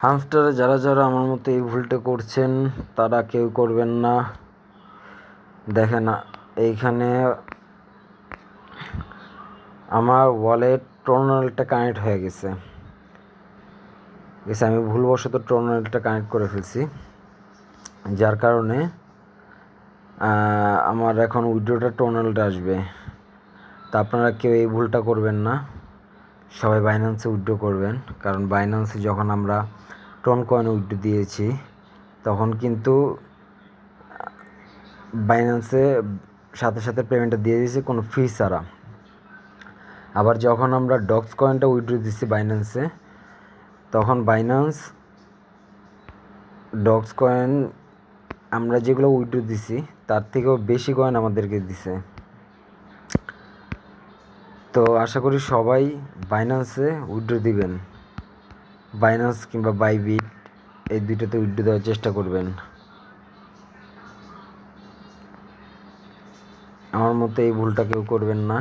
হামস্টারে যারা যারা আমার মতো এই ভুলটা করছেন তারা কেউ করবেন না। দেখেন এইখানে আমার ওয়ালেট টর্নালটা কানেক্ট হয়ে গেছে, আমি ভুলবশত টর্নালটা কানেক্ট করে ফেলছি, যার কারণে আমার এখন উইথড্রটা টর্নালটা আসবে। তা আপনারা কেউ এই ভুলটা করবেন না, সবাই বাইন্যান্সে উইথড্র করবেন। কারণ বাইন্যান্সে যখন আমরা টন কয়েন উইথড্র দিয়েছি তখন কিন্তু বাইন্যান্সে সাথে সাথে পেমেন্টটা দিয়ে দিয়েছে কোনো ফি ছাড়া। আবার যখন আমরা ডক্স কয়েনটা উইথড্র দিচ্ছি বাইন্যান্সে, তখন বাইন্যান্স ডক্স কয়েন আমরা যেগুলো উইথড্র দিছি তার থেকেও বেশি কয়েন আমাদেরকে দিছে। তো আশা করি সবাই বাইন্যান্সে উইথড্র দিবেন, বাইন্যান্স কিংবা বাইবিট এই দুইটাতে উইথড্র দেওয়ার চেষ্টা করবেন। আমার মতে এই ভুলটা কেউ করবেন না।